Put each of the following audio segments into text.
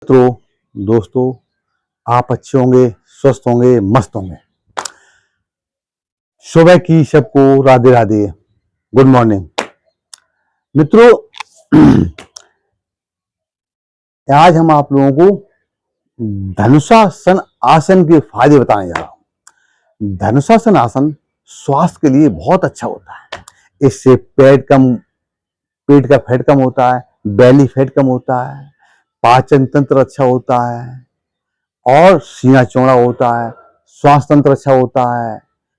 मित्रों, दोस्तों, आप अच्छे होंगे, स्वस्थ होंगे, मस्त होंगे। सुबह की सबको राधे राधे, गुड मॉर्निंग। मित्रों, आज हम आप लोगों को धनुषासन आसन के फायदे बताने जा रहा हूं। धनुषासन आसन स्वास्थ्य के लिए बहुत अच्छा होता है। इससे पेट का फैट कम होता है, बेली फैट कम होता है, पाचन तंत्र अच्छा होता है और सीना चौड़ा होता है, श्वास तंत्र अच्छा होता है,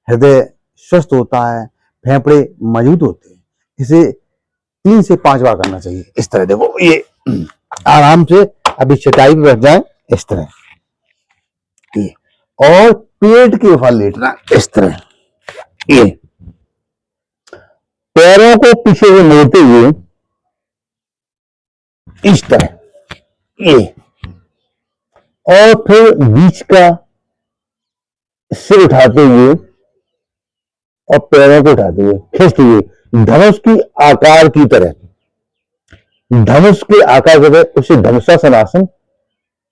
हृदय स्वस्थ होता है, फेफड़े मजबूत होते हैं। इसे 3 से 5 बार करना चाहिए। इस तरह देखो, ये आराम से अभी चटाई पे बैठ जाए, इस तरह ये, और पेट के ऊपर लेटना इस तरह, ये पैरों को पीछे से मोड़ते हुए इस तरह, ये, और फिर बीच का सिर उठाते हुए और पैरों को उठाते हुए खींचते हुए धनुष की आकार की तरह, धनुष के आकार की तरह, उसे धनुषासन आसन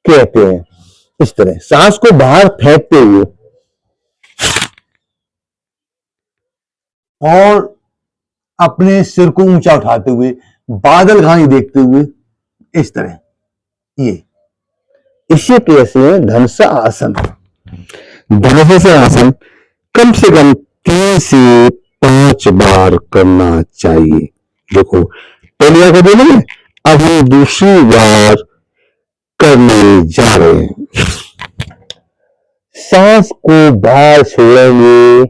कहते हैं। इस तरह सांस को बाहर फेंकते हुए और अपने सिर को ऊंचा उठाते हुए, बादल घानी देखते हुए, इस तरह, ये इसे कहते हैं धनुषा आसन। धनुषासन आसन कम से कम 3 से 5 बार करना चाहिए। देखो, पहली बार को बोलेंगे, अब हम दूसरी बार करने जा रहे हैं। सांस को बाहर छोड़ेंगे,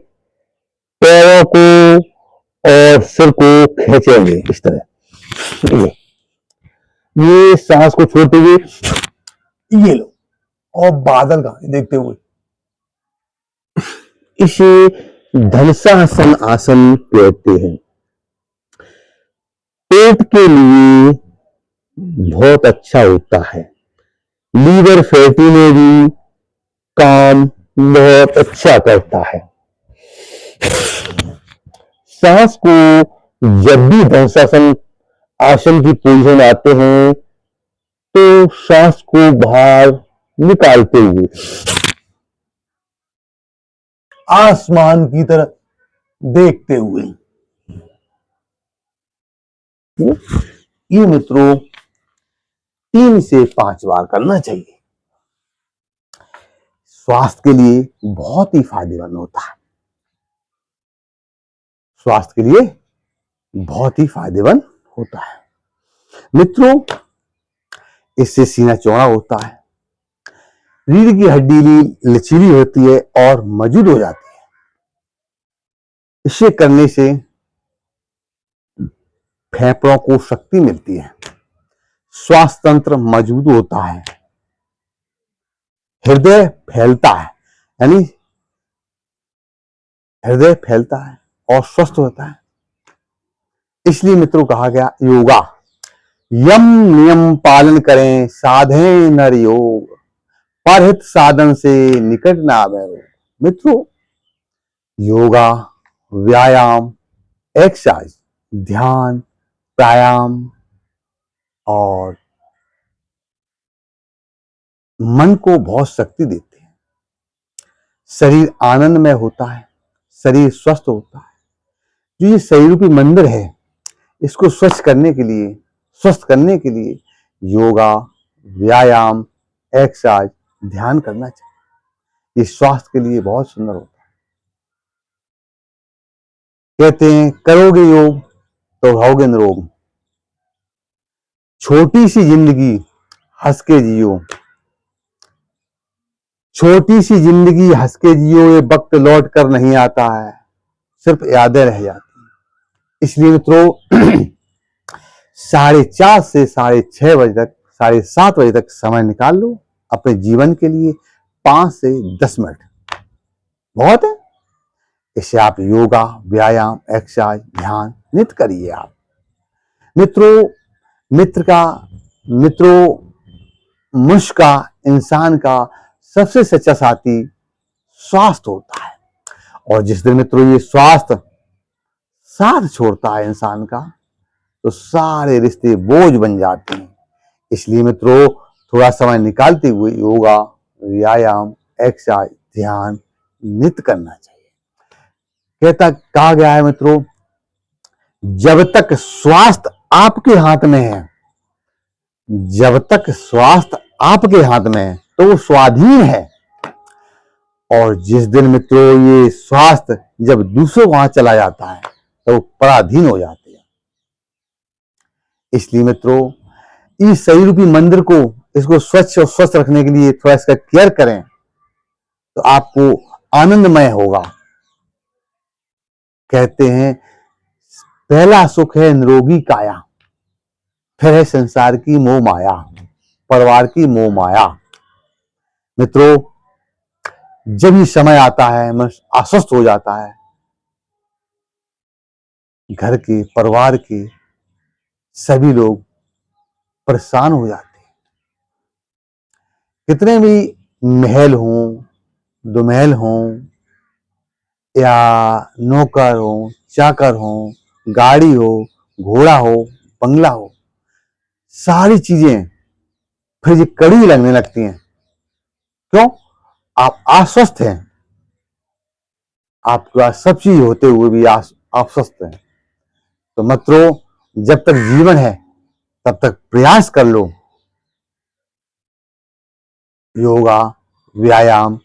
पैरों को और सिर को खींचेंगे इस तरह, ये सांस को छोड़ते हुए ये लो, और बादल का देखते हुए, इसे धनुषासन आसन कहते हैं। पेट के लिए बहुत अच्छा होता है। लीवर फैटी में भी काम बहुत अच्छा करता है। सांस को जब भी धनुषासन आसन की पोजीशन आते हैं तो सांस को बाहर निकालते हुए आसमान की तरफ देखते हुए, ये मित्रों 3 से 5 बार करना चाहिए। स्वास्थ्य के लिए बहुत ही फायदेमंद होता है। स्वास्थ्य के लिए बहुत ही फायदेमंद होता है। मित्रों, इससे सीना चौड़ा होता है, रीढ़ की हड्डी लचीली होती है और मजबूत हो जाती है। इसे करने से फेफड़ों को शक्ति मिलती है, स्वास्थ्य तंत्र मजबूत होता है, हृदय फैलता है, यानी हृदय फैलता है और स्वस्थ होता है। इसलिए मित्रों कहा गया, योगा यम नियम पालन करें, साधे नर योग, परहित साधन से निकट ना आवे रोग। मित्रों, योगा, व्यायाम, एक्सरसाइज, ध्यान, प्राणायाम और मन को बहुत शक्ति देते हैं। शरीर आनंदमय होता है, शरीर स्वस्थ होता है। जो ये शरीर रूपी मंदिर है, इसको स्वस्थ करने के लिए योगा, व्यायाम, एक्सरसाइज, ध्यान करना चाहिए। ये स्वास्थ्य के लिए बहुत सुंदर होता है। कहते हैं, करोगे योग तो रहोगे निरोग। छोटी सी जिंदगी हंस के जियो, छोटी सी जिंदगी हंस के जियो, ये वक्त लौट कर नहीं आता है, सिर्फ यादें रह जाती हैं। इसलिए मित्रों 4:30 से 6:30 बजे तक, 7:30 बजे तक समय निकाल लो अपने जीवन के लिए। 5 से 10 मिनट बहुत है। इससे आप योगा, व्यायाम, एक्सरसाइज, ध्यान नित्य करिए। आप मित्रों, मनुष्य का, इंसान का सबसे सच्चा साथी स्वास्थ्य होता है। और जिस दिन मित्रों ये स्वास्थ्य साथ छोड़ता है इंसान का, तो सारे रिश्ते बोझ बन जाते हैं। इसलिए मित्रों, थोड़ा समय निकालते हुए योगा, व्यायाम, एक्सरसाइज, ध्यान नित्य करना चाहिए। कहा गया है मित्रों, जब तक स्वास्थ्य आपके हाथ में है, जब तक स्वास्थ्य आपके हाथ में है तो वो स्वाधीन है, और जिस दिन मित्रों ये स्वास्थ्य जब दूसरों वहां चला जाता है तो वो पराधीन हो जाते हैं। इसलिए मित्रों, इस शरीर रूपी मंदिर को, इसको स्वच्छ और स्वस्थ रखने के लिए थोड़ा इसका केयर करें तो आपको आनंदमय होगा। कहते हैं पहला सुख है निरोगी काया, फिर है संसार की मोह माया, परिवार की मोह माया। मित्रों, जब ये समय आता है मन अस्वस्थ हो जाता है, घर के, परिवार के सभी लोग परेशान हो जाते हैं। कितने भी महल हों, दुमहल हों, या नौकर हो, चाकर हो, गाड़ी हो, घोड़ा हो, बंगला हो, सारी चीजें फिर ये कड़ी लगने लगती हैं। क्यों? आप अस्वस्थ हैं, आपके पास सब चीज होते हुए भी आप स्वस्थ हैं। तो मित्रों, जब तक जीवन है तब तक प्रयास कर लो, योगा, व्यायाम,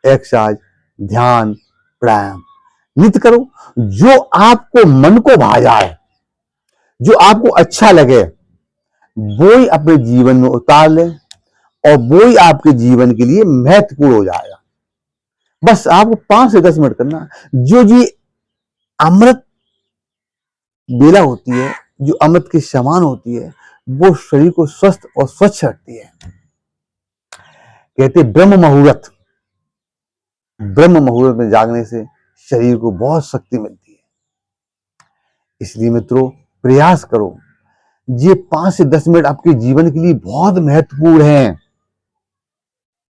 एक्सरसाइज, ध्यान, प्राणायाम नित्य करो। जो आपको मन को भा जाए, जो आपको अच्छा लगे, वो ही अपने जीवन में उतार ले, और वो ही आपके जीवन के लिए महत्वपूर्ण हो जाएगा। बस आपको 5 से 10 मिनट करना। जो जी अमृत बेला होती है, जो अमृत के समान होती है, वो शरीर को स्वस्थ और स्वच्छ रखती है। कहते ब्रह्म मुहूर्त, ब्रह्म मुहूर्त में जागने से शरीर को बहुत शक्ति मिलती है। इसलिए मित्रों, प्रयास करो। ये 5 से 10 मिनट आपके जीवन के लिए बहुत महत्वपूर्ण हैं,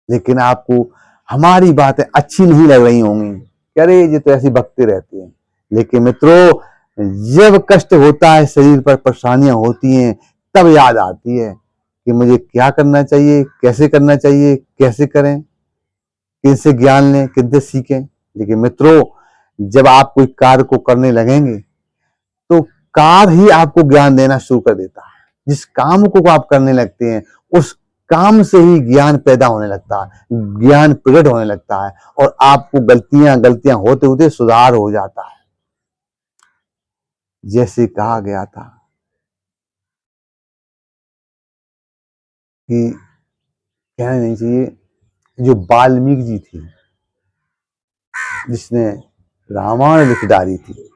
लेकिन आपको हमारी बातें अच्छी नहीं लग रही होंगी। अरे ये तो ऐसी बकते रहती हैं। लेकिन मित्रों, जब कष्ट होता है, शरीर पर परेशानियां होती हैं, तब याद आती है कि मुझे क्या करना चाहिए, कैसे करना चाहिए, कैसे करें, किनसे ज्ञान लें, किनसे सीखें। लेकिन मित्रों, जब आप कोई कार्य को करने लगेंगे तो कार्य ही आपको ज्ञान देना शुरू कर देता है। जिस काम को आप करने लगते हैं, उस काम से ही ज्ञान पैदा होने लगता है, ज्ञान प्रकट होने लगता है, और आपको गलतियां होते होते सुधार हो जाता है। जैसे कहा गया था कि कहना नहीं चाहिए, जो वाल्मीकि जी थी, जिसने रामायण लिख डाली थी,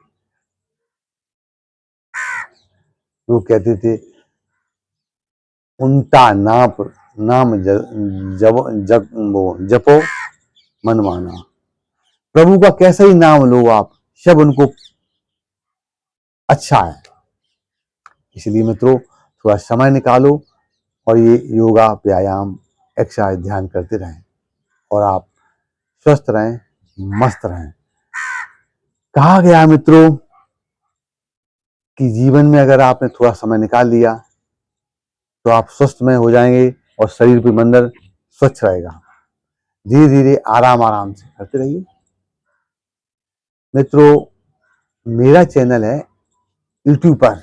वो कहते थे उनका नाम जपो मन माना। प्रभु का कैसा ही नाम लो आप, सब उनको अच्छा है। इसलिए मित्रों, थोड़ा समय निकालो और ये योगा, व्यायाम, एक्सरसाइज, ध्यान करते रहें, और आप स्वस्थ रहें, मस्त रहें। कहा गया मित्रों कि जीवन में अगर आपने थोड़ा समय निकाल लिया तो आप स्वस्थमय हो जाएंगे और शरीर भी मंदिर स्वच्छ रहेगा। धीरे धीरे आराम आराम से करते रहिए। मित्रों, मेरा चैनल है यूट्यूब पर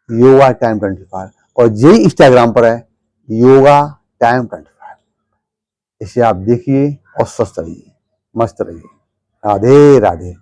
योगा टाइम 25, और यही इंस्टाग्राम पर है योगा टाइम 25। इसे आप देखिए और स्वस्थ रहिए, मस्त रहिए। राधे राधे।